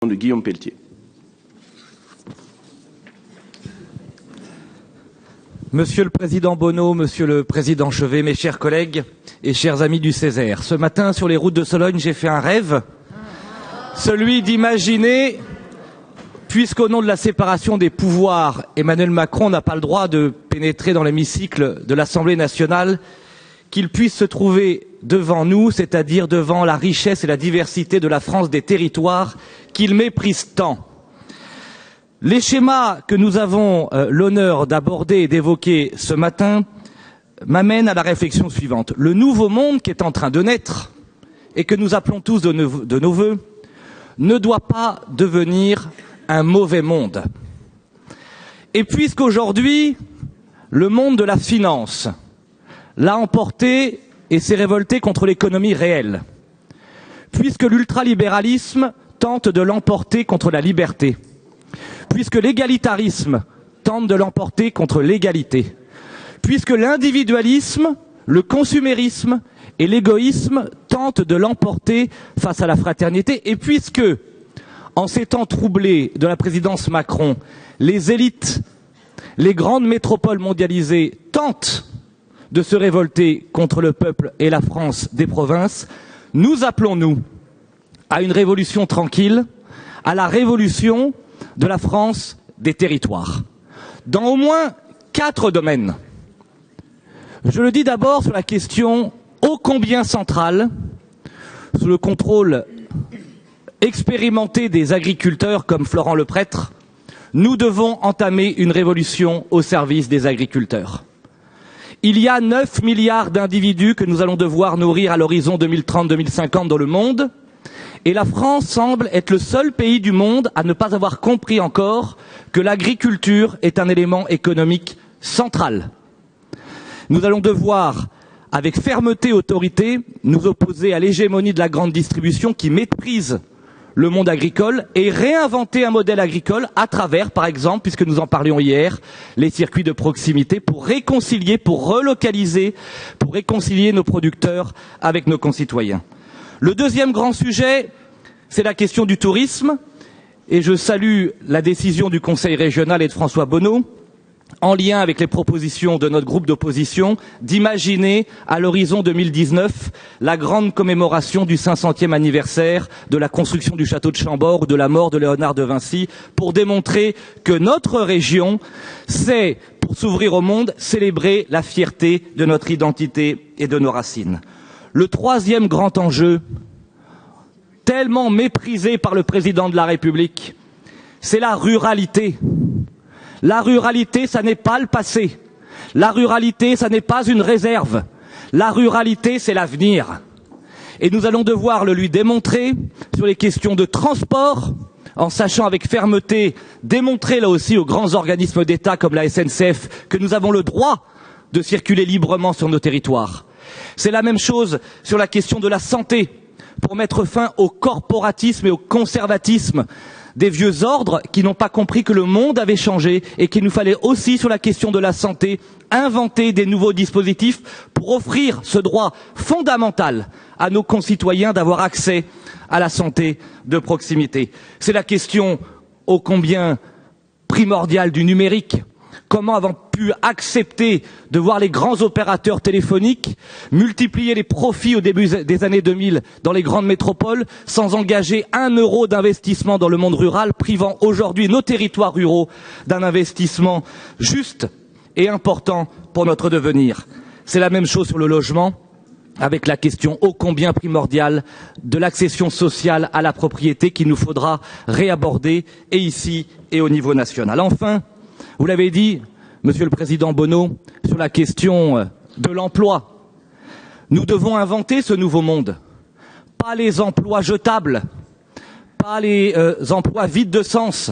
De Guillaume Pelletier. Monsieur le Président Bonneau, Monsieur le Président Chevet, mes chers collègues et chers amis du Césaire, ce matin sur les routes de Sologne, j'ai fait un rêve, celui d'imaginer, puisqu'au nom de la séparation des pouvoirs, Emmanuel Macron n'a pas le droit de pénétrer dans l'hémicycle de l'Assemblée nationale, qu'il puisse se trouver devant nous, c'est-à-dire devant la richesse et la diversité de la France des territoires qu'il méprise tant. Les schémas que nous avons l'honneur d'aborder et d'évoquer ce matin m'amènent à la réflexion suivante. Le nouveau monde qui est en train de naître et que nous appelons tous de nos vœux ne doit pas devenir un mauvais monde. Et puisqu'aujourd'hui, le monde de la finance l'a emporté et s'est révolté contre l'économie réelle, puisque l'ultralibéralisme tente de l'emporter contre la liberté, puisque l'égalitarisme tente de l'emporter contre l'égalité, puisque l'individualisme, le consumérisme et l'égoïsme tentent de l'emporter face à la fraternité, et puisque, en ces temps troublés de la présidence Macron, les élites, les grandes métropoles mondialisées tentent de se révolter contre le peuple et la France des provinces, nous appelons, nous, à une révolution tranquille, à la révolution de la France des territoires, dans au moins 4 domaines. Je le dis d'abord sur la question ô combien centrale, sous le contrôle expérimenté des agriculteurs comme Florent Leprêtre, nous devons entamer une révolution au service des agriculteurs. Il y a 9 milliards d'individus que nous allons devoir nourrir à l'horizon 2030-2050 dans le monde, et la France semble être le seul pays du monde à ne pas avoir compris encore que l'agriculture est un élément économique central. Nous allons devoir, avec fermeté et autorité, nous opposer à l'hégémonie de la grande distribution qui méprise le monde agricole et réinventer un modèle agricole à travers, par exemple, puisque nous en parlions hier, les circuits de proximité pour réconcilier, pour relocaliser, pour réconcilier nos producteurs avec nos concitoyens. Le deuxième grand sujet, c'est la question du tourisme, et je salue la décision du Conseil régional et de François Bonneau, en lien avec les propositions de notre groupe d'opposition, d'imaginer à l'horizon 2019 la grande commémoration du 500e anniversaire de la construction du château de Chambord ou de la mort de Léonard de Vinci, pour démontrer que notre région sait, pour s'ouvrir au monde, célébrer la fierté de notre identité et de nos racines. Le troisième grand enjeu, tellement méprisé par le président de la République, c'est la ruralité. La ruralité, ça n'est pas le passé. La ruralité, ça n'est pas une réserve. La ruralité, c'est l'avenir. Et nous allons devoir le lui démontrer sur les questions de transport, en sachant avec fermeté démontrer là aussi aux grands organismes d'État comme la SNCF que nous avons le droit de circuler librement sur nos territoires. C'est la même chose sur la question de la santé, pour mettre fin au corporatisme et au conservatisme des vieux ordres qui n'ont pas compris que le monde avait changé et qu'il nous fallait aussi, sur la question de la santé, inventer des nouveaux dispositifs pour offrir ce droit fondamental à nos concitoyens d'avoir accès à la santé de proximité. C'est la question ô combien primordiale du numérique. Comment avons pu accepter de voir les grands opérateurs téléphoniques multiplier les profits au début des années 2000 dans les grandes métropoles sans engager 1 euro d'investissement dans le monde rural, privant aujourd'hui nos territoires ruraux d'un investissement juste et important pour notre devenir. C'est la même chose sur le logement, avec la question ô combien primordiale de l'accession sociale à la propriété qu'il nous faudra réaborder, et ici et au niveau national. Enfin, vous l'avez dit, Monsieur le Président Bonneau, sur la question de l'emploi. Nous devons inventer ce nouveau monde. Pas les emplois jetables, pas les emplois vides de sens,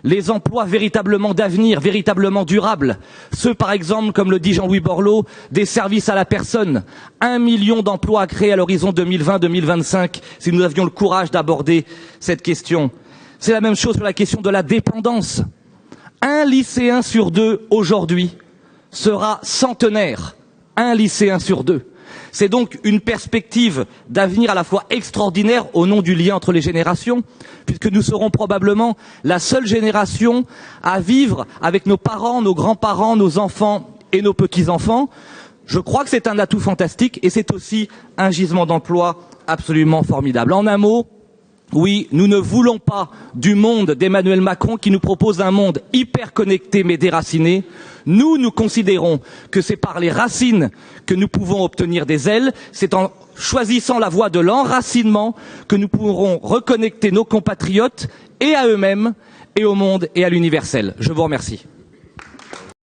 les emplois véritablement d'avenir, véritablement durables. Ceux, par exemple, comme le dit Jean-Louis Borloo, des services à la personne. 1 million d'emplois à créer à l'horizon 2020-2025, si nous avions le courage d'aborder cette question. C'est la même chose sur la question de la dépendance. 1 lycéen sur 2 aujourd'hui sera centenaire. 1 lycéen sur 2. C'est donc une perspective d'avenir à la fois extraordinaire au nom du lien entre les générations, puisque nous serons probablement la seule génération à vivre avec nos parents, nos grands-parents, nos enfants et nos petits-enfants. Je crois que c'est un atout fantastique et c'est aussi un gisement d'emploi absolument formidable. En un mot, oui, nous ne voulons pas du monde d'Emmanuel Macron qui nous propose un monde hyper connecté mais déraciné. Nous considérons que c'est par les racines que nous pouvons obtenir des ailes. C'est en choisissant la voie de l'enracinement que nous pourrons reconnecter nos compatriotes et à eux-mêmes et au monde et à l'universel. Je vous remercie.